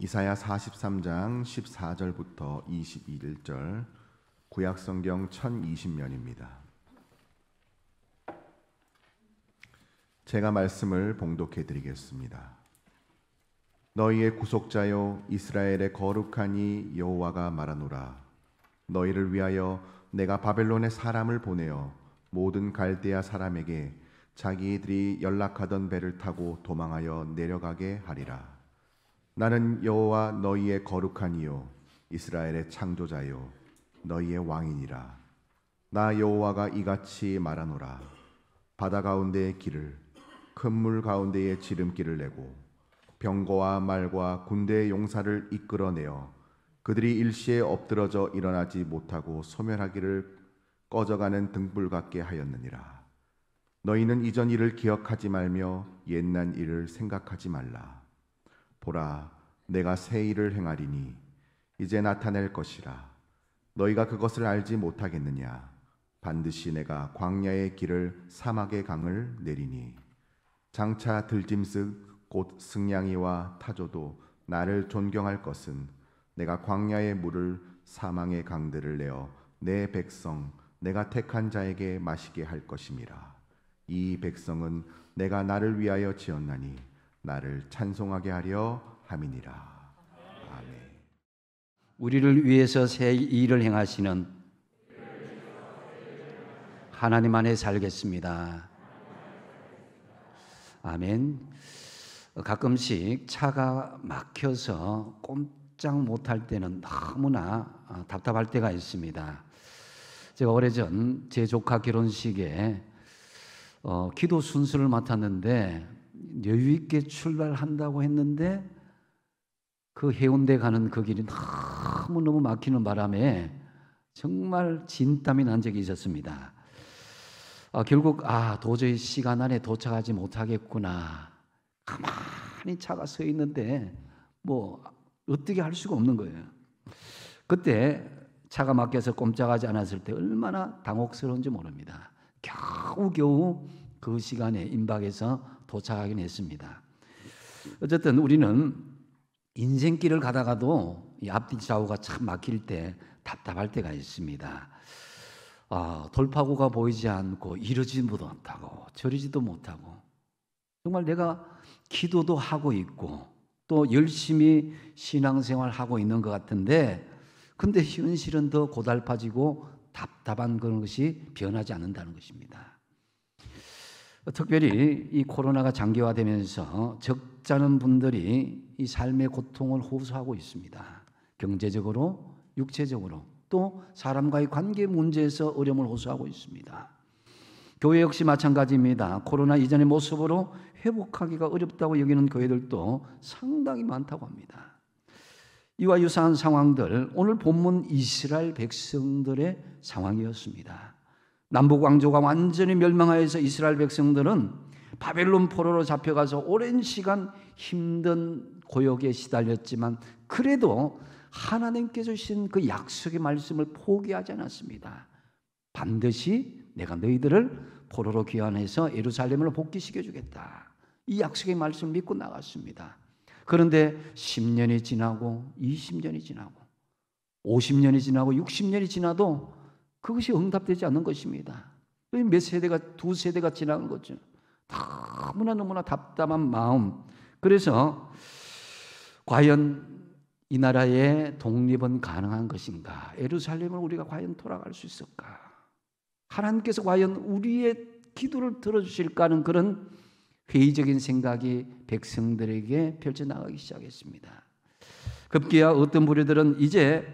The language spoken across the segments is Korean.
이사야 43장 14절부터 21절, 구약성경 1020면입니다. 제가 말씀을 봉독해 드리겠습니다. 너희의 구속자여 이스라엘의 거룩하니 여호와가 말하노라. 너희를 위하여 내가 바벨론의 사람을 보내어 모든 갈대아 사람에게 자기들이 연락하던 배를 타고 도망하여 내려가게 하리라. 나는 여호와 너희의 거룩하니요 이스라엘의 창조자요 너희의 왕이니라. 나 여호와가 이같이 말하노라. 바다 가운데의 길을 큰 물 가운데에 지름길을 내고 병거와 말과 군대의 용사를 이끌어내어 그들이 일시에 엎드러져 일어나지 못하고 소멸하기를 꺼져가는 등불 같게 하였느니라. 너희는 이전 일을 기억하지 말며 옛날 일을 생각하지 말라. 보라, 내가 새 일을 행하리니 이제 나타낼 것이라. 너희가 그것을 알지 못하겠느냐? 반드시 내가 광야의 길을 사막의 강을 내리니 장차 들짐승 곧 승냥이와 타조도 나를 존경할 것은 내가 광야의 물을 사망의 강들을 내어 내 백성 내가 택한 자에게 마시게 할 것임이라. 이 백성은 내가 나를 위하여 지었나니 나를 찬송하게 하려 함이니라. 아멘. 우리를 위해서 새 일을 행하시는 하나님 안에 살겠습니다. 아멘. 가끔씩 차가 막혀서 꼼짝 못할 때는 너무나 답답할 때가 있습니다. 제가 오래전 제 조카 결혼식에 기도 순서를 맡았는데 여유 있게 출발한다고 했는데 그 해운대 가는 그 길이 너무너무 막히는 바람에 정말 진땀이 난 적이 있었습니다. 결국 도저히 시간 안에 도착하지 못하겠구나. 가만히 차가 서 있는데 뭐 어떻게 할 수가 없는 거예요. 그때 차가 막혀서 꼼짝하지 않았을 때 얼마나 당혹스러운지 모릅니다. 겨우겨우 그 시간에 임박해서 도착하긴 했습니다. 어쨌든 우리는 인생길을 가다가도 이 앞뒤 좌우가 참 막힐 때 답답할 때가 있습니다. 돌파구가 보이지 않고 이러지도 못하고 저러지도 못하고 정말 내가 기도도 하고 있고 또 열심히 신앙생활하고 있는 것 같은데 근데 현실은 더 고달파지고 답답한 그런 것이 변하지 않는다는 것입니다. 특별히 이 코로나가 장기화되면서 적잖은 분들이 이 삶의 고통을 호소하고 있습니다. 경제적으로, 육체적으로, 또 사람과의 관계 문제에서 어려움을 호소하고 있습니다. 교회 역시 마찬가지입니다. 코로나 이전의 모습으로 회복하기가 어렵다고 여기는 교회들도 상당히 많다고 합니다. 이와 유사한 상황들, 오늘 본문 이스라엘 백성들의 상황이었습니다. 남북 왕조가 완전히 멸망하여서 이스라엘 백성들은 바벨론 포로로 잡혀가서 오랜 시간 힘든 고역에 시달렸지만 그래도 하나님께서 주신 그 약속의 말씀을 포기하지 않았습니다. 반드시 내가 너희들을 포로로 귀환해서 예루살렘을 복귀시켜 주겠다. 이 약속의 말씀을 믿고 나갔습니다. 그런데 10년이 지나고 20년이 지나고 50년이 지나고 60년이 지나도 그것이 응답되지 않는 것입니다. 몇 세대가, 두 세대가 지나간 거죠. 너무나 답답한 마음. 그래서 과연 이 나라의 독립은 가능한 것인가? 예루살렘을 우리가 과연 돌아갈 수 있을까? 하나님께서 과연 우리의 기도를 들어주실까 하는 그런 회의적인 생각이 백성들에게 펼쳐나가기 시작했습니다. 급기야 어떤 부류들은 이제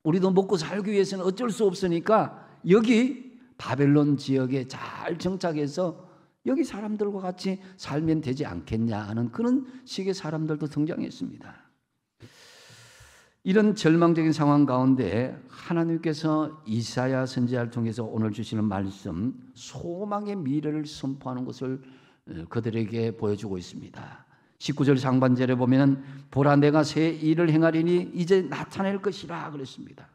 우리도 먹고 살기 위해서는 어쩔 수 없으니까 여기 바벨론 지역에 잘 정착해서 여기 사람들과 같이 살면 되지 않겠냐 하는 그런 식의 사람들도 등장했습니다. 이런 절망적인 상황 가운데 하나님께서 이사야 선지자를 통해서 오늘 주시는 말씀, 소망의 미래를 선포하는 것을 그들에게 보여주고 있습니다. 19절 상반절에 보면 보라 내가 새 일을 행하리니 이제 나타낼 것이라 그랬습니다.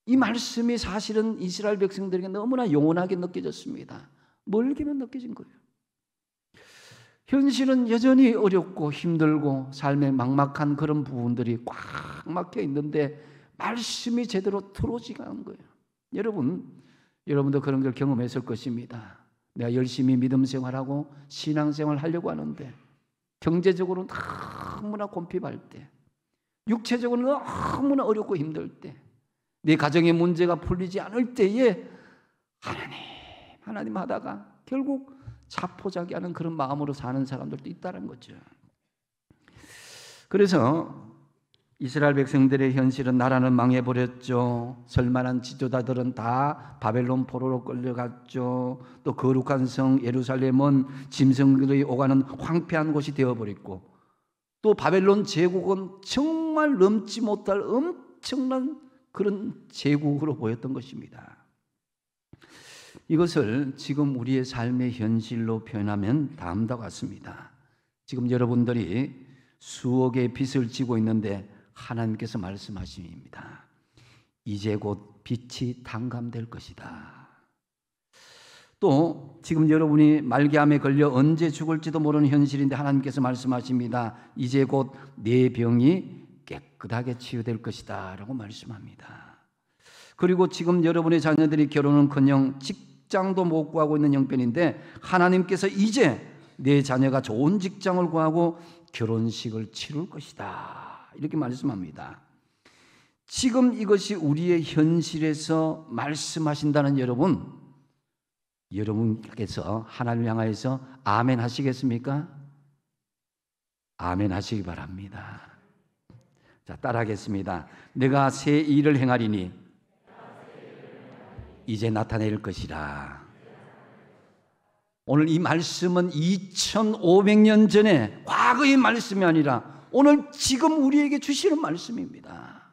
이 말씀이 사실은 이스라엘 백성들에게 너무나 영원하게 느껴졌습니다. 멀게만 느껴진 거예요. 현실은 여전히 어렵고 힘들고 삶에 막막한 그런 부분들이 꽉 막혀 있는데 말씀이 제대로 들어오지가 않은 거예요. 여러분도 그런 걸 경험했을 것입니다. 내가 열심히 믿음 생활하고 신앙 생활 하려고 하는데 경제적으로는 너무나 곤핍할 때, 육체적으로는 너무나 어렵고 힘들 때, 내 가정의 문제가 풀리지 않을 때에 하나님 하다가 결국 자포자기하는 그런 마음으로 사는 사람들도 있다는 거죠. 그래서 이스라엘 백성들의 현실은 나라는 망해버렸죠. 설만한 지도자들은 다 바벨론 포로로 끌려갔죠. 또 거룩한 성 예루살렘은 짐승들이 오가는 황폐한 곳이 되어버렸고, 또 바벨론 제국은 정말 넘지 못할 엄청난 그런 제국으로 보였던 것입니다. 이것을 지금 우리의 삶의 현실로 표현하면 다음과 같습니다. 지금 여러분들이 수억의 빚을 지고 있는데 하나님께서 말씀하십니다. 이제 곧 빚이 탕감될 것이다. 또 지금 여러분이 말기암에 걸려 언제 죽을지도 모르는 현실인데 하나님께서 말씀하십니다. 이제 곧 내 병이 깨끗하게 치유될 것이다 라고 말씀합니다. 그리고 지금 여러분의 자녀들이 결혼은커녕 직장도 못 구하고 있는 형편인데 하나님께서 이제 내 자녀가 좋은 직장을 구하고 결혼식을 치룰 것이다 이렇게 말씀합니다. 지금 이것이 우리의 현실에서 말씀하신다는 여러분께서 하나님을 향하여서 아멘 하시겠습니까? 아멘 하시기 바랍니다. 자, 따라하겠습니다. 내가 새 일을 행하리니 이제 나타낼 것이라. 오늘 이 말씀은 2500년 전에 과거의 말씀이 아니라 오늘 지금 우리에게 주시는 말씀입니다.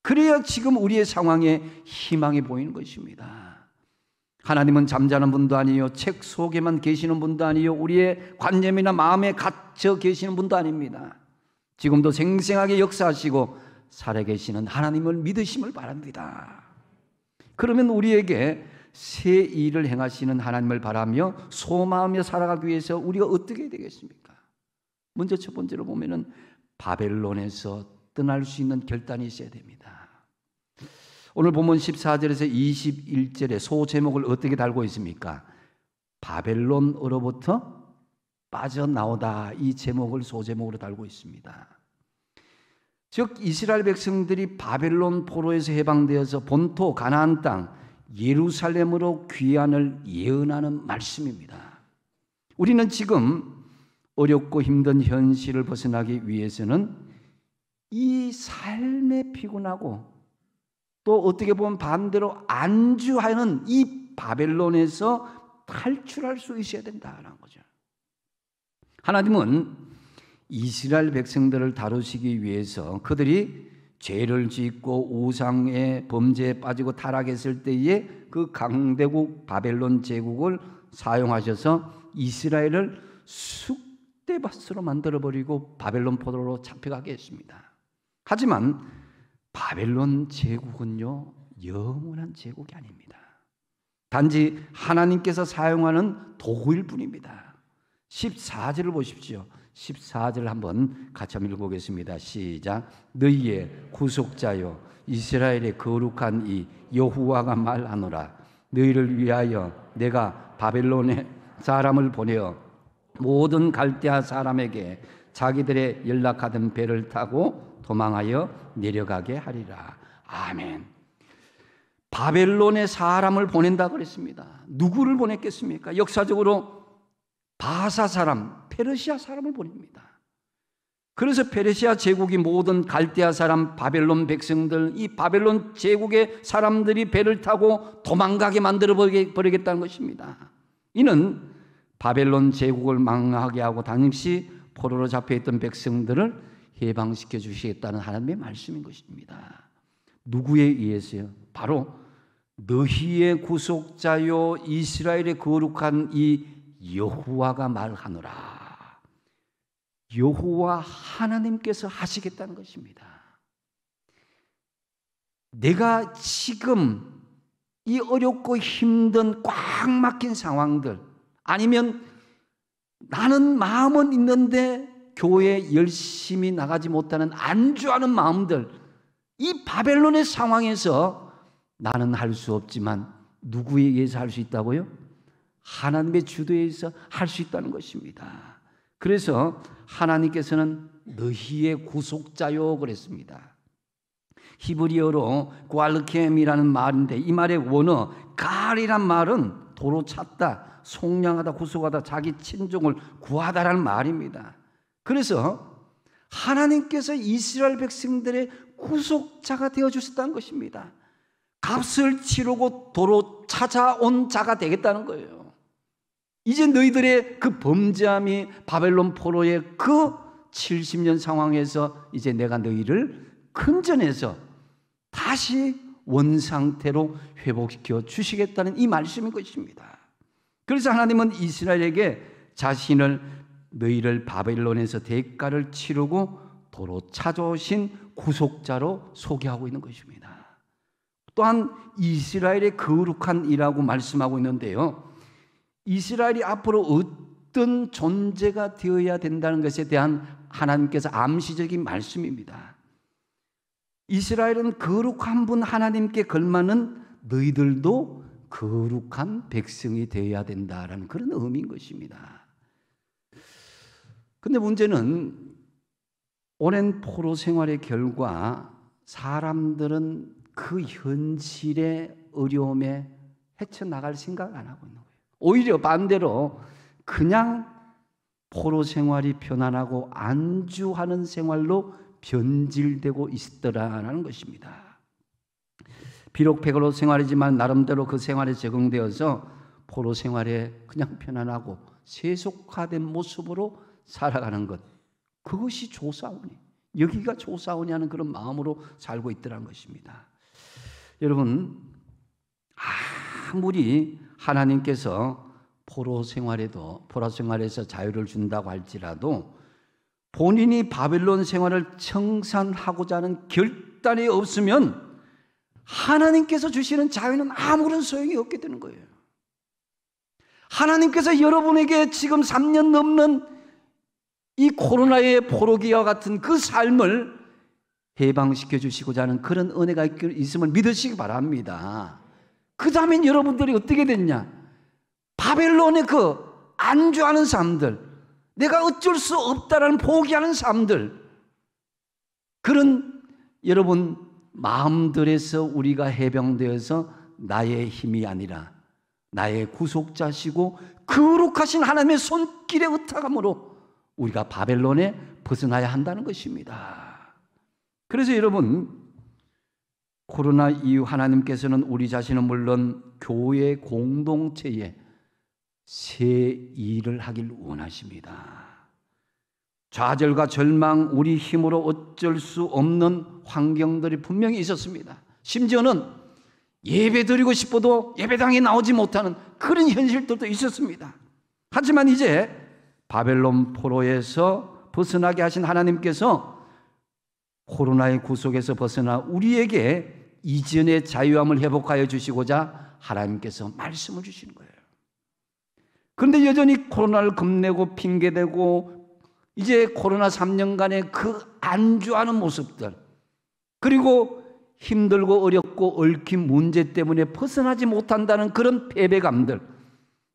그래야 지금 우리의 상황에 희망이 보이는 것입니다. 하나님은 잠자는 분도 아니요 책 속에만 계시는 분도 아니요 우리의 관념이나 마음에 갇혀 계시는 분도 아닙니다. 지금도 생생하게 역사하시고 살아계시는 하나님을 믿으심을 바랍니다. 그러면 우리에게 새 일을 행하시는 하나님을 바라며 소망하며 살아가기 위해서 우리가 어떻게 해야 되겠습니까? 먼저 첫 번째로 보면은 바벨론에서 떠날 수 있는 결단이 있어야 됩니다. 오늘 본문 14절에서 21절에 소제목을 어떻게 달고 있습니까? 바벨론으로부터 빠져나오다, 이 제목을 소제목으로 달고 있습니다. 즉 이스라엘 백성들이 바벨론 포로에서 해방되어서 본토 가나안 땅 예루살렘으로 귀환을 예언하는 말씀입니다. 우리는 지금 어렵고 힘든 현실을 벗어나기 위해서는 이 삶에 피곤하고 또 어떻게 보면 반대로 안주하는 이 바벨론에서 탈출할 수 있어야 된다는 거죠. 하나님은 이스라엘 백성들을 다루시기 위해서 그들이 죄를 짓고 우상의 범죄에 빠지고 타락했을 때에 그 강대국 바벨론 제국을 사용하셔서 이스라엘을 쑥대밭으로 만들어버리고 바벨론 포로로 잡혀가게 했습니다. 하지만 바벨론 제국은요 영원한 제국이 아닙니다. 단지 하나님께서 사용하는 도구일 뿐입니다. 14절을 보십시오. 14절 한번 같이 한번 읽어보겠습니다. 시작. 너희의 구속자요 이스라엘의 거룩한 이 여호와가 말하노라. 너희를 위하여 내가 바벨론에 사람을 보내어 모든 갈대아 사람에게 자기들의 연락하던 배를 타고 도망하여 내려가게 하리라. 아멘. 바벨론에 사람을 보낸다 그랬습니다. 누구를 보냈겠습니까? 역사적으로 바사 사람, 페르시아 사람을 보냅니다. 그래서 페르시아 제국이 모든 갈대아 사람, 바벨론 백성들, 이 바벨론 제국의 사람들이 배를 타고 도망가게 만들어 버리겠다는 것입니다. 이는 바벨론 제국을 망하게 하고 당시 포로로 잡혀있던 백성들을 해방시켜 주시겠다는 하나님의 말씀인 것입니다. 누구에 의해서요? 바로 너희의 구속자요 이스라엘의 거룩한 이 여호와가 말하노라. 여호와 하나님께서 하시겠다는 것입니다. 내가 지금 이 어렵고 힘든 꽉 막힌 상황들, 아니면 나는 마음은 있는데 교회에 열심히 나가지 못하는 안주하는 마음들, 이 바벨론의 상황에서 나는 할 수 없지만 누구에 의해서 할 수 있다고요? 하나님의 주도에 의해서 할 수 있다는 것입니다. 그래서 하나님께서는 너희의 구속자요 그랬습니다. 히브리어로 구알르켐이라는 말인데 이 말의 원어 갈이란 말은 도로 찾다, 속량하다, 구속하다, 자기 친족을 구하다라는 말입니다. 그래서 하나님께서 이스라엘 백성들의 구속자가 되어주셨다는 것입니다. 값을 치르고 도로 찾아온 자가 되겠다는 거예요. 이제 너희들의 그 범죄함이 바벨론 포로의 그 70년 상황에서 이제 내가 너희를 건져내서 다시 원상태로 회복시켜 주시겠다는 이 말씀인 것입니다. 그래서 하나님은 이스라엘에게 자신을 너희를 바벨론에서 대가를 치르고 도로 찾아오신 구속자로 소개하고 있는 것입니다. 또한 이스라엘의 거룩한 이라고 말씀하고 있는데요, 이스라엘이 앞으로 어떤 존재가 되어야 된다는 것에 대한 하나님께서 암시적인 말씀입니다. 이스라엘은 거룩한 분 하나님께 걸맞는 너희들도 거룩한 백성이 되어야 된다라는 그런 의미인 것입니다. 그런데 문제는 오랜 포로 생활의 결과 사람들은 그 현실의 어려움에 헤쳐나갈 생각을 안 하고 있는 거예요. 오히려 반대로 그냥 포로 생활이 편안하고 안주하는 생활로 변질되고 있더라라는 것입니다. 비록 베드로 생활이지만 나름대로 그 생활에 적응되어서 포로 생활에 그냥 편안하고 세속화된 모습으로 살아가는 것, 그것이 조사오니, 여기가 조사오냐는 그런 마음으로 살고 있더라는 것입니다. 여러분, 아무리 하나님께서 포로 생활에서 자유를 준다고 할지라도 본인이 바벨론 생활을 청산하고자 하는 결단이 없으면 하나님께서 주시는 자유는 아무런 소용이 없게 되는 거예요. 하나님께서 여러분에게 지금 3년 넘는 이 코로나의 포로기와 같은 그 삶을 해방시켜 주시고자 하는 그런 은혜가 있음을 믿으시기 바랍니다. 그 다음엔 여러분들이 어떻게 됐냐? 바벨론의 그 안주하는 삶들, 내가 어쩔 수 없다라는 포기하는 삶들, 그런 여러분 마음들에서 우리가 해방되어서 나의 힘이 아니라 나의 구속자시고 거룩하신 하나님의 손길에 의탁함으로 우리가 바벨론에 벗어나야 한다는 것입니다. 그래서 여러분, 코로나 이후 하나님께서는 우리 자신은 물론 교회 공동체에 새 일을 하길 원하십니다. 좌절과 절망, 우리 힘으로 어쩔 수 없는 환경들이 분명히 있었습니다. 심지어는 예배 드리고 싶어도 예배당에 나오지 못하는 그런 현실들도 있었습니다. 하지만 이제 바벨론 포로에서 벗어나게 하신 하나님께서 코로나의 구속에서 벗어나 우리에게 이전의 자유함을 회복하여 주시고자 하나님께서 말씀을 주시는 거예요. 그런데 여전히 코로나를 겁내고 핑계대고 이제 코로나 3년간의 그 안주하는 모습들, 그리고 힘들고 어렵고 얽힌 문제 때문에 벗어나지 못한다는 그런 패배감들,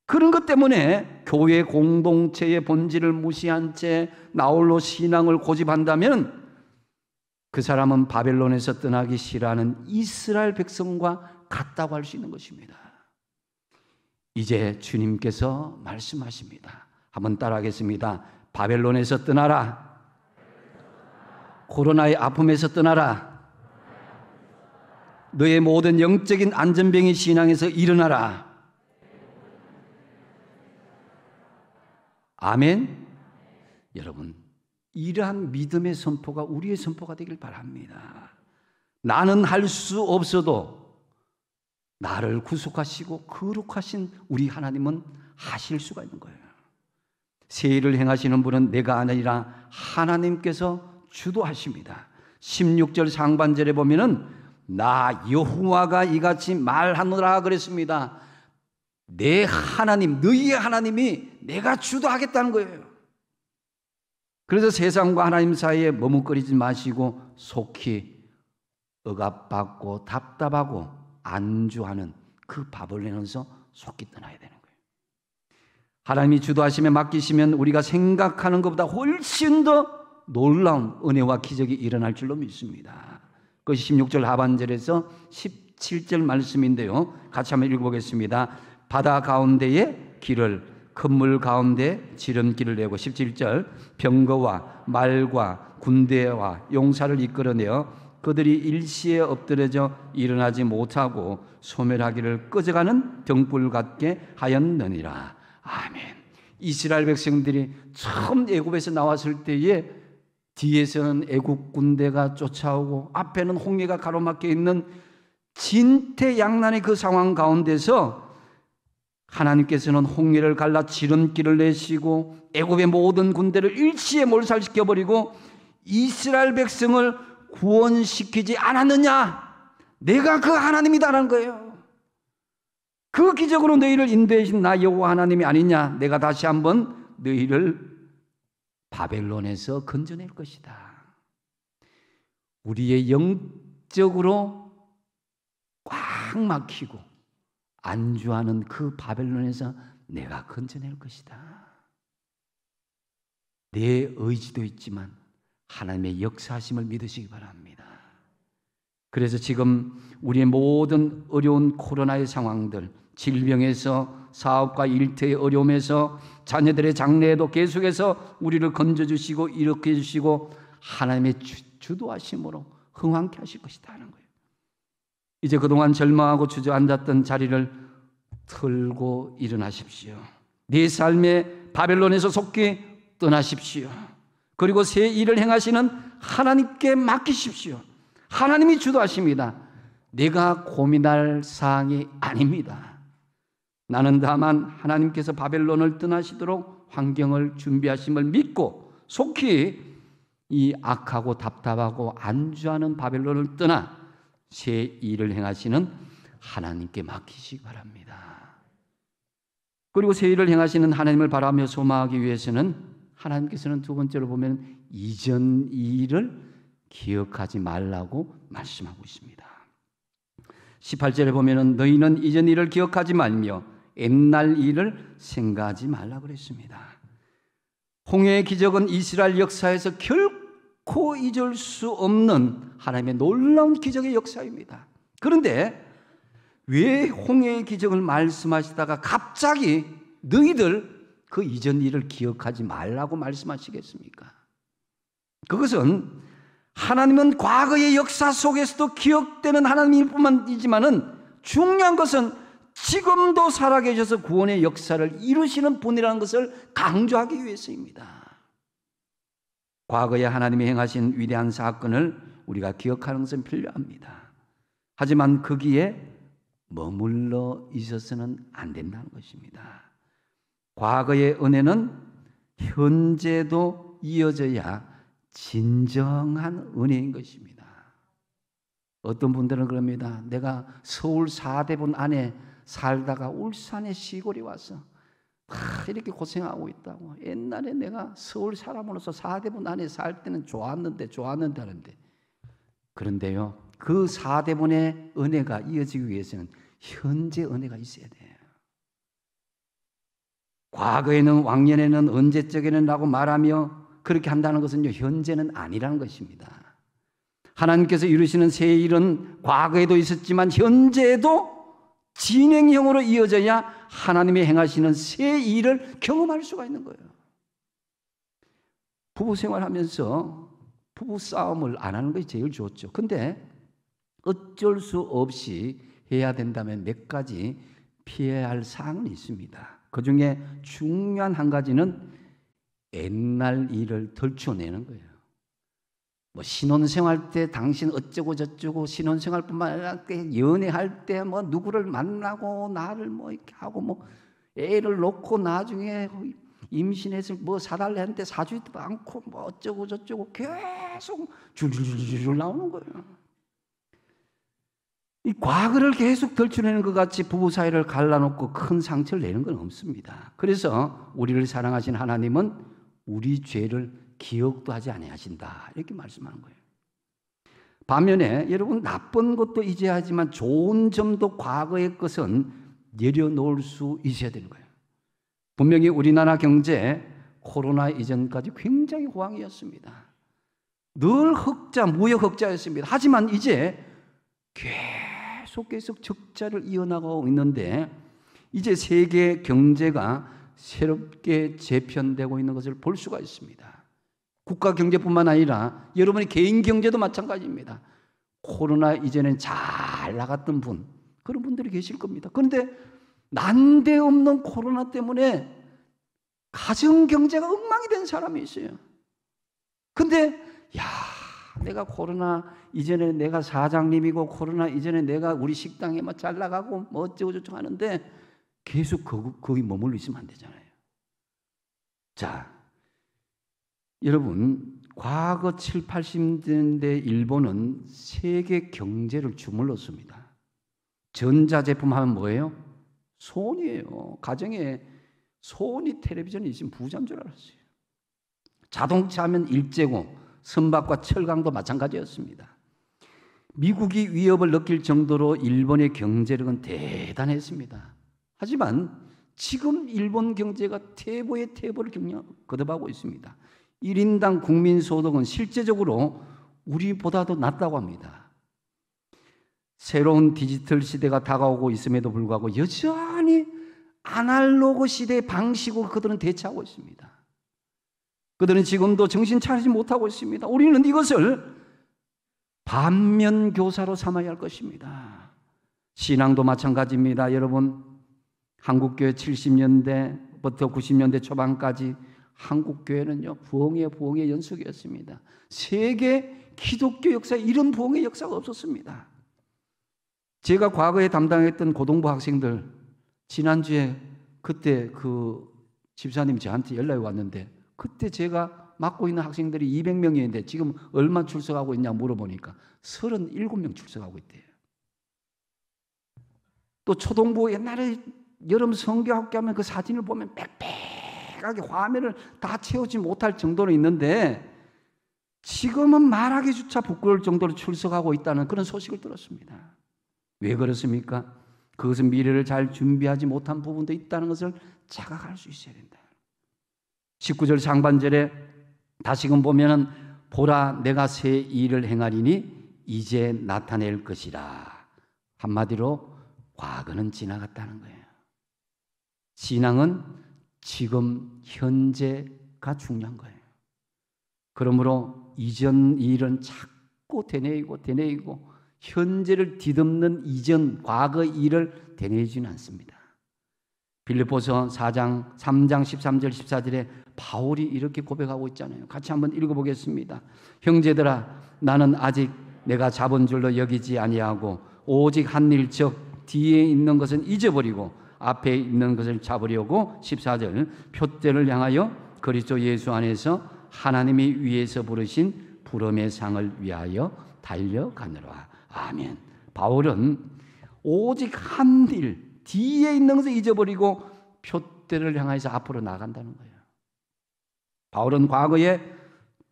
그런 것 때문에 교회 공동체의 본질을 무시한 채 나홀로 신앙을 고집한다면 그 사람은 바벨론에서 떠나기 싫어하는 이스라엘 백성과 같다고 할 수 있는 것입니다. 이제 주님께서 말씀하십니다. 한번 따라하겠습니다. 바벨론에서 떠나라. 코로나의 아픔에서 떠나라. 너의 모든 영적인 안전병의 신앙에서 일어나라. 아멘. 여러분, 이러한 믿음의 선포가 우리의 선포가 되길 바랍니다. 나는 할 수 없어도 나를 구속하시고 거룩하신 우리 하나님은 하실 수가 있는 거예요. 새 일을 행하시는 분은 내가 아니라 하나님께서 주도하십니다. 16절 상반절에 보면은 나 여호와가 이같이 말하노라 그랬습니다. 내 하나님, 너희의 하나님이 내가 주도하겠다는 거예요. 그래서 세상과 하나님 사이에 머뭇거리지 마시고 속히 억압받고 답답하고 안주하는 그 바벨론에서 속히 떠나야 되는 거예요. 하나님이 주도하심에 맡기시면 우리가 생각하는 것보다 훨씬 더 놀라운 은혜와 기적이 일어날 줄로 믿습니다. 그것이 16절 하반절에서 17절 말씀인데요. 같이 한번 읽어보겠습니다. 바다 가운데에 길을, 큰 물 가운데 지름길을 내고 17절 병거와 말과 군대와 용사를 이끌어내어 그들이 일시에 엎드려져 일어나지 못하고 소멸하기를 꺼져가는 등불 같게 하였느니라. 아멘. 이스라엘 백성들이 처음 애굽에서 나왔을 때에 뒤에서는 애국 군대가 쫓아오고 앞에는 홍해가 가로막혀 있는 진퇴양난의 그 상황 가운데서 하나님께서는 홍해를 갈라 지름길을 내시고 애굽의 모든 군대를 일시에 몰살시켜버리고 이스라엘 백성을 구원시키지 않았느냐? 내가 그 하나님이다라는 거예요. 그 기적으로 너희를 인도하신 나 여호와 하나님이 아니냐? 내가 다시 한번 너희를 바벨론에서 건져낼 것이다. 우리의 영적으로 꽉 막히고 안주하는 그 바벨론에서 내가 건져낼 것이다. 내 의지도 있지만 하나님의 역사하심을 믿으시기 바랍니다. 그래서 지금 우리의 모든 어려운 코로나의 상황들, 질병에서 사업과 일터의 어려움에서 자녀들의 장래에도 계속해서 우리를 건져주시고 일으켜 주시고 하나님의 주도하심으로 흥왕케 하실 것이다 하는 거예요. 이제 그동안 절망하고 주저앉았던 자리를 털고 일어나십시오. 네 삶의 바벨론에서 속히 떠나십시오. 그리고 새 일을 행하시는 하나님께 맡기십시오. 하나님이 주도하십니다. 내가 고민할 사항이 아닙니다. 나는 다만 하나님께서 바벨론을 떠나시도록 환경을 준비하심을 믿고 속히 이 악하고 답답하고 안주하는 바벨론을 떠나 새 일을 행하시는 하나님께 맡기시기 바랍니다. 그리고 새 일을 행하시는 하나님을 바라며 소망하기 위해서는 하나님께서는 두 번째로 보면 이전 일을 기억하지 말라고 말씀하고 있습니다. 18절에 보면 너희는 이전 일을 기억하지 말며 옛날 일을 생각하지 말라 그랬습니다. 홍해의 기적은 이스라엘 역사에서 결코 잊을 수 없는 하나님의 놀라운 기적의 역사입니다. 그런데 왜 홍해의 기적을 말씀하시다가 갑자기 너희들 그 이전 일을 기억하지 말라고 말씀하시겠습니까? 그것은 하나님은 과거의 역사 속에서도 기억되는 하나님일 뿐만이지만은 중요한 것은 지금도 살아계셔서 구원의 역사를 이루시는 분이라는 것을 강조하기 위해서입니다. 과거에 하나님이 행하신 위대한 사건을 우리가 기억하는 것은 필요합니다. 하지만 거기에 머물러 있어서는 안 된다는 것입니다. 과거의 은혜는 현재도 이어져야 진정한 은혜인 것입니다. 어떤 분들은 그럽니다. 내가 서울 사대문 안에 살다가 울산의 시골에 와서 이렇게 고생하고 있다고. 옛날에 내가 서울 사람으로서 사대문 안에 살 때는 좋았는데 하는데, 그런데요, 그 사대문의 은혜가 이어지기 위해서는 현재 은혜가 있어야 돼요. 과거에는 왕년에는 언제적에는 라고 말하며 그렇게 한다는 것은요, 현재는 아니라는 것입니다. 하나님께서 이루시는 새 일은 과거에도 있었지만 현재에도 진행형으로 이어져야 하나님이 행하시는 새 일을 경험할 수가 있는 거예요. 부부 생활하면서 부부 싸움을 안 하는 것이 제일 좋죠. 근데 어쩔 수 없이 해야 된다면 몇 가지 피해야 할 사항은 있습니다. 그 중에 중요한 한 가지는 옛날 일을 덜쳐내는 거예요. 뭐 신혼생활 때 당신 어쩌고 저쩌고, 신혼생활뿐만 아니라 연애할 때 뭐 누구를 만나고 나를 뭐 이렇게 하고 뭐 애를 놓고 나중에 임신해서 뭐 사달래 하는데 사주지도 않고 뭐 어쩌고 저쩌고 계속 줄줄줄줄 나오는 거예요. 이 과거를 계속 덜쳐내는 것 같이 부부 사이를 갈라놓고 큰 상처를 내는 건 없습니다. 그래서 우리를 사랑하신 하나님은 우리 죄를 기억도 하지 아니하신다, 이렇게 말씀하는 거예요. 반면에 여러분, 나쁜 것도 잊어야 하지만 좋은 점도 과거의 것은 내려놓을 수 있어야 되는 거예요. 분명히 우리나라 경제 코로나 이전까지 굉장히 호황이었습니다. 늘 흑자, 무역 흑자였습니다. 하지만 이제 계속 적자를 이어나가고 있는데, 이제 세계 경제가 새롭게 재편되고 있는 것을 볼 수가 있습니다. 국가 경제뿐만 아니라 여러분의 개인 경제도 마찬가지입니다. 코로나 이전엔 잘 나갔던 분, 그런 분들이 계실 겁니다. 그런데 난데없는 코로나 때문에 가정 경제가 엉망이 된 사람이 있어요. 근데 내가 코로나 이전에 내가 사장님이고 코로나 이전에 내가 우리 식당에 막 잘 나가고 뭐 어쩌고저쩌고 하는데 계속 거기 머물러 있으면 안 되잖아요. 자, 여러분, 과거 7, 80년대 일본은 세계 경제를 주물렀습니다. 전자제품 하면 뭐예요? 소니예요. 가정에 소니 텔레비전이 있으면 부자인 줄 알았어요. 자동차 하면 일제고 선박과 철강도 마찬가지였습니다. 미국이 위협을 느낄 정도로 일본의 경제력은 대단했습니다. 하지만 지금 일본 경제가 퇴보의 퇴보를 거듭하고 있습니다. 1인당 국민소득은 실제적으로 우리보다도 낮다고 합니다. 새로운 디지털 시대가 다가오고 있음에도 불구하고 여전히 아날로그 시대의 방식으로 그들은 대처하고 있습니다. 그들은 지금도 정신 차리지 못하고 있습니다. 우리는 이것을 반면교사로 삼아야 할 것입니다. 신앙도 마찬가지입니다. 여러분, 한국교회 70년대부터 90년대 초반까지 한국교회는요, 부흥의 연속이었습니다. 세계 기독교 역사에 이런 부흥의 역사가 없었습니다. 제가 과거에 담당했던 고등부 학생들, 지난주에 그때 그 집사님이 저한테 연락이 왔는데, 그때 제가 맡고 있는 학생들이 200명이었는데 지금 얼마 출석하고 있냐 물어보니까 37명 출석하고 있대요. 또 초등부 옛날에 여름 성교학교 하면 그 사진을 보면 빽빽하게 화면을 다 채우지 못할 정도로 있는데 지금은 말하기조차 부끄러울 정도로 출석하고 있다는 그런 소식을 들었습니다. 왜 그렇습니까? 그것은 미래를 잘 준비하지 못한 부분도 있다는 것을 자각할 수 있어야 된다. 19절 상반절에 다시금 보면은 보라 내가 새 일을 행하리니 이제 나타낼 것이라. 한마디로 과거는 지나갔다는 거예요. 신앙은 지금 현재가 중요한 거예요. 그러므로 이전 일은 자꾸 되뇌이고 현재를 뒤덮는 이전 과거 일을 되뇌이지는 않습니다. 빌립보서 3장 13절 14절에 바울이 이렇게 고백하고 있잖아요. 같이 한번 읽어보겠습니다. 형제들아, 나는 아직 내가 잡은 줄로 여기지 아니하고 오직 한 일 즉 뒤에 있는 것은 잊어버리고 앞에 있는 것을 잡으려고 14절 표대를 향하여 그리스도 예수 안에서 하나님이 위에서 부르신 부름의 상을 위하여 달려가느라. 아멘. 바울은 오직 한 일, 뒤에 있는 것을 잊어버리고 표대를 향해서 앞으로 나간다는 거예요. 바울은 과거에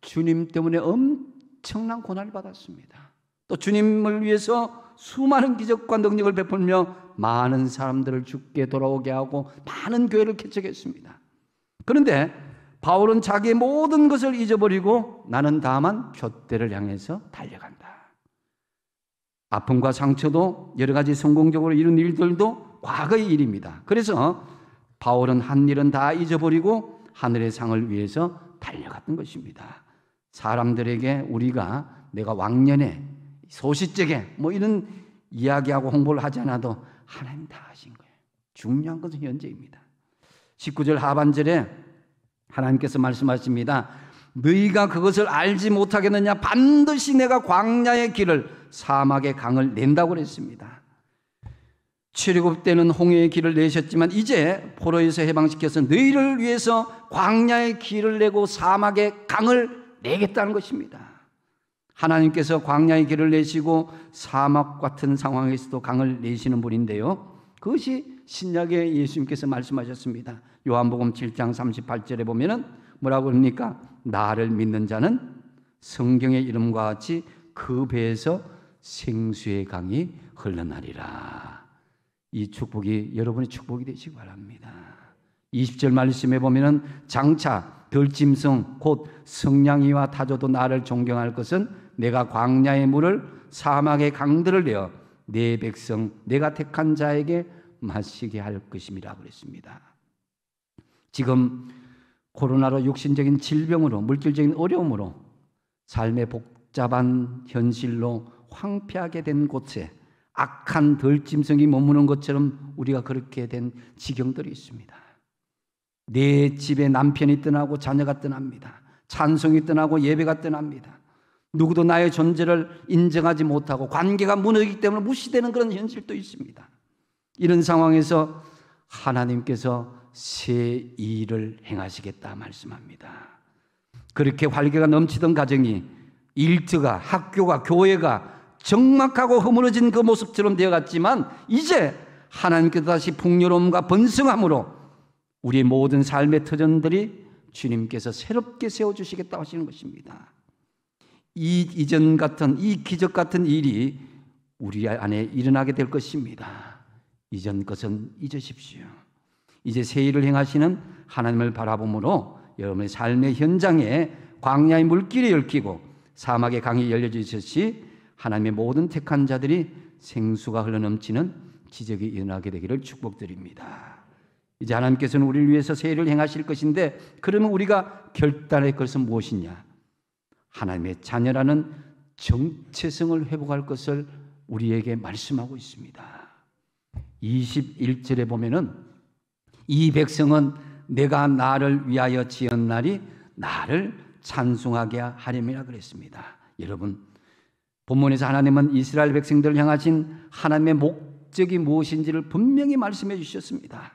주님 때문에 엄청난 고난을 받았습니다. 또 주님을 위해서 수많은 기적과 능력을 베풀며 많은 사람들을 주께 돌아오게 하고 많은 교회를 개척했습니다. 그런데 바울은 자기의 모든 것을 잊어버리고 나는 다만 표대를 향해서 달려간다. 아픔과 상처도 여러 가지 성공적으로 이룬 일들도 과거의 일입니다. 그래서 바울은 한 일은 다 잊어버리고 하늘의 상을 위해서 달려갔던 것입니다. 사람들에게 우리가 내가 왕년에 소시적에 뭐 이런 이야기하고 홍보를 하지 않아도 하나님 다 하신 거예요. 중요한 것은 현재입니다. 19절 하반절에 하나님께서 말씀하십니다. 너희가 그것을 알지 못하겠느냐? 반드시 내가 광야의 길을 사막의 강을 낸다고 그랬습니다. 출애굽 때는 홍해의 길을 내셨지만 이제 포로에서 해방시켜서 너희를 위해서 광야의 길을 내고 사막의 강을 내겠다는 것입니다. 하나님께서 광야의 길을 내시고 사막 같은 상황에서도 강을 내시는 분인데요. 그것이 신약에 예수님께서 말씀하셨습니다. 요한복음 7장 38절에 보면은 뭐라고 합니까? 나를 믿는 자는 성경의 이름과 같이 그 배에서 생수의 강이 흘러나리라. 이 축복이 여러분의 축복이 되시기 바랍니다. 20절 말씀에 보면은 장차 들짐승 곧 성냥이와 타조도 나를 존경할 것은 내가 광야의 물을 사막의 강들을 내어 내 백성 내가 택한 자에게 마시게 할 것임이라 그랬습니다. 지금 코로나로 육신적인 질병으로 물질적인 어려움으로 삶의 복잡한 현실로 황폐하게 된 곳에 악한 들짐승이 머무는 것처럼 우리가 그렇게 된 지경들이 있습니다. 내 집에 남편이 떠나고 자녀가 떠납니다. 찬송이 떠나고 예배가 떠납니다. 누구도 나의 존재를 인정하지 못하고 관계가 무너지기 때문에 무시되는 그런 현실도 있습니다. 이런 상황에서 하나님께서 새 일을 행하시겠다 말씀합니다. 그렇게 활기가 넘치던 가정이 일터가 학교가 교회가 적막하고 허물어진 그 모습처럼 되어갔지만 이제 하나님께서 다시 풍요로움과 번성함으로 우리의 모든 삶의 터전들이 주님께서 새롭게 세워주시겠다고 하시는 것입니다. 이 이전 같은 이 기적 같은 일이 우리 안에 일어나게 될 것입니다. 이전 것은 잊으십시오. 이제 새 일을 행하시는 하나님을 바라봄으로 여러분의 삶의 현장에 광야의 물길이 얽히고 사막의 강이 열려지듯이 하나님의 모든 택한 자들이 생수가 흘러넘치는 기적이 일어나게 되기를 축복드립니다. 이제 하나님께서는 우리를 위해서 새 일을 행하실 것인데 그러면 우리가 결단할 것은 무엇이냐? 하나님의 자녀라는 정체성을 회복할 것을 우리에게 말씀하고 있습니다. 21절에 보면은 이 백성은 내가 나를 위하여 지었나니 나를 찬송하게 하렴이라 그랬습니다. 여러분, 본문에서 하나님은 이스라엘 백성들을 향하신 하나님의 목적이 무엇인지를 분명히 말씀해 주셨습니다.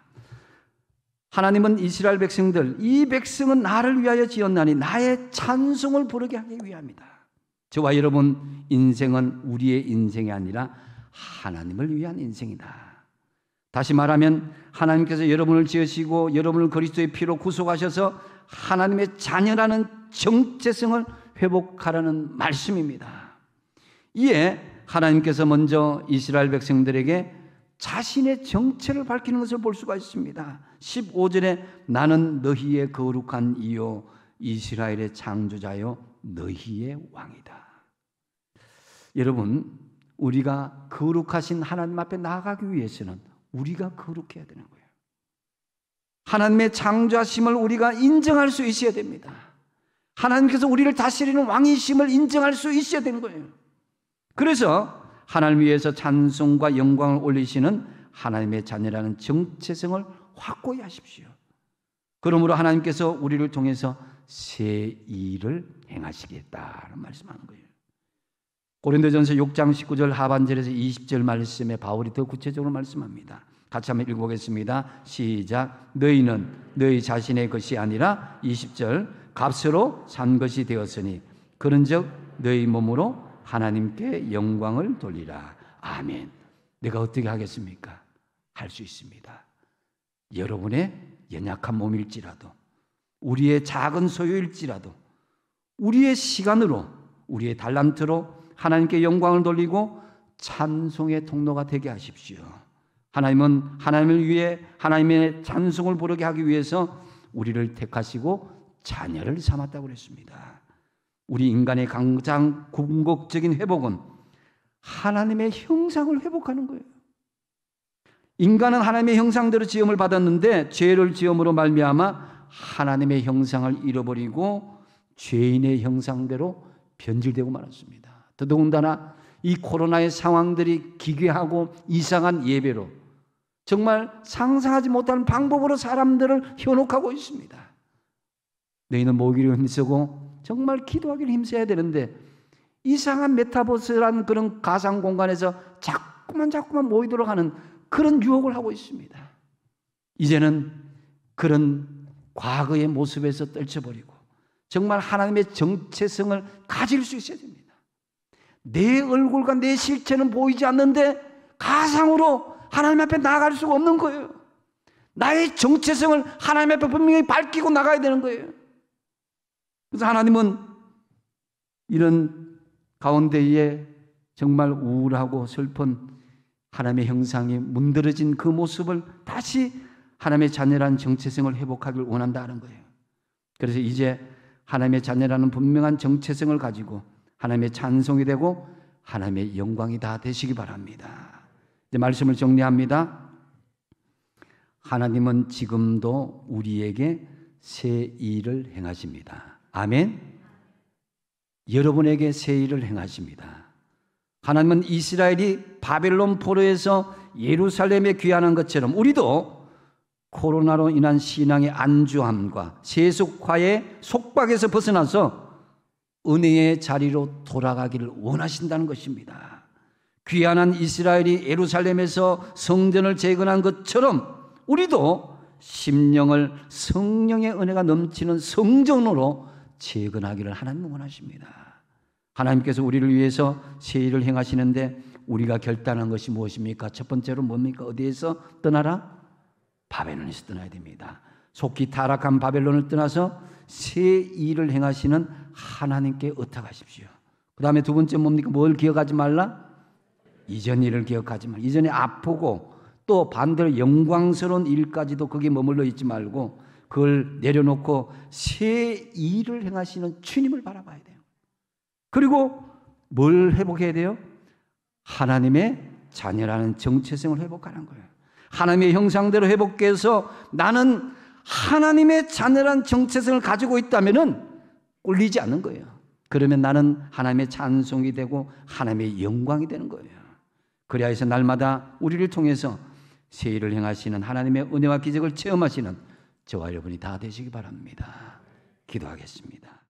하나님은 이스라엘 백성들, 이 백성은 나를 위하여 지었나니 나의 찬송을 부르게 하기 위함이다. 저와 여러분 인생은 우리의 인생이 아니라 하나님을 위한 인생이다. 다시 말하면 하나님께서 여러분을 지으시고 여러분을 그리스도의 피로 구속하셔서 하나님의 자녀라는 정체성을 회복하라는 말씀입니다. 이에 하나님께서 먼저 이스라엘 백성들에게 자신의 정체를 밝히는 것을 볼 수가 있습니다. 15절에 나는 너희의 거룩한 이요 이스라엘의 창조자요 너희의 왕이다. 여러분, 우리가 거룩하신 하나님 앞에 나아가기 위해서는 우리가 거룩해야 되는 거예요. 하나님의 창조하심을 우리가 인정할 수 있어야 됩니다. 하나님께서 우리를 다스리는 왕이심을 인정할 수 있어야 되는 거예요. 그래서 하나님 위해서 찬송과 영광을 올리시는 하나님의 자녀라는 정체성을 확고히 하십시오. 그러므로 하나님께서 우리를 통해서 새 일을 행하시겠다는 말씀하는 거예요. 고린도전서 6장 19절 하반절에서 20절 말씀에 바울이 더 구체적으로 말씀합니다. 같이 한번 읽어보겠습니다. 시작. 너희는 너희 자신의 것이 아니라 20절 값으로 산 것이 되었으니 그런즉 너희 몸으로 하나님께 영광을 돌리라. 아멘. 내가 어떻게 하겠습니까? 할 수 있습니다. 여러분의 연약한 몸일지라도 우리의 작은 소유일지라도 우리의 시간으로 우리의 달란트로 하나님께 영광을 돌리고 찬송의 통로가 되게 하십시오. 하나님은 하나님을 위해 하나님의 찬송을 부르게 하기 위해서 우리를 택하시고 자녀를 삼았다고 그랬습니다. 우리 인간의 가장 궁극적인 회복은 하나님의 형상을 회복하는 거예요. 인간은 하나님의 형상대로 지음을 받았는데 죄를 지음으로 말미암아 하나님의 형상을 잃어버리고 죄인의 형상대로 변질되고 말았습니다. 더더군다나 이 코로나의 상황들이 기괴하고 이상한 예배로 정말 상상하지 못하는 방법으로 사람들을 현혹하고 있습니다. 너희는 모이기를 힘쓰고 정말 기도하기를 힘써야 되는데 이상한 메타버스라는 그런 가상 공간에서 자꾸만 모이도록 하는 그런 유혹을 하고 있습니다. 이제는 그런 과거의 모습에서 떨쳐버리고 정말 하나님의 정체성을 가질 수 있어야 됩니다. 내 얼굴과 내 실체는 보이지 않는데 가상으로 하나님 앞에 나아갈 수가 없는 거예요. 나의 정체성을 하나님 앞에 분명히 밝히고 나가야 되는 거예요. 그래서 하나님은 이런 가운데에 정말 우울하고 슬픈 하나님의 형상이 문드러진 그 모습을 다시 하나님의 자녀라는 정체성을 회복하길 원한다는 거예요. 그래서 이제 하나님의 자녀라는 분명한 정체성을 가지고 하나님의 찬송이 되고 하나님의 영광이 다 되시기 바랍니다. 이제 말씀을 정리합니다. 하나님은 지금도 우리에게 새 일을 행하십니다. 아멘. 여러분에게 새 일을 행하십니다. 하나님은 이스라엘이 바벨론 포로에서 예루살렘에 귀환한 것처럼 우리도 코로나로 인한 신앙의 안주함과 세속화의 속박에서 벗어나서 은혜의 자리로 돌아가기를 원하신다는 것입니다. 귀환한 이스라엘이 예루살렘에서 성전을 재건한 것처럼 우리도 심령을 성령의 은혜가 넘치는 성전으로 재건하기를 하나님은 원하십니다. 하나님께서 우리를 위해서 새 일을 행하시는데 우리가 결단한 것이 무엇입니까? 첫 번째로 뭡니까? 어디에서 떠나라? 바벨론에서 떠나야 됩니다. 속히 타락한 바벨론을 떠나서 새 일을 행하시는 하나님께 의탁하십시오. 그 다음에 두 번째 뭡니까? 뭘 기억하지 말라? 이전 일을 기억하지 말라. 이전에 아프고 또 반대로 영광스러운 일까지도 거기에 머물러 있지 말고 그걸 내려놓고 새 일을 행하시는 주님을 바라봐야 돼요. 그리고 뭘 회복해야 돼요? 하나님의 자녀라는 정체성을 회복하는 거예요. 하나님의 형상대로 회복해서 나는 하나님의 자녀라는 정체성을 가지고 있다면은 꿀리지 않는 거예요. 그러면 나는 하나님의 찬송이 되고 하나님의 영광이 되는 거예요. 그래야 해서 날마다 우리를 통해서 새 일을 행하시는 하나님의 은혜와 기적을 체험하시는 저와 여러분이 다 되시기 바랍니다. 기도하겠습니다.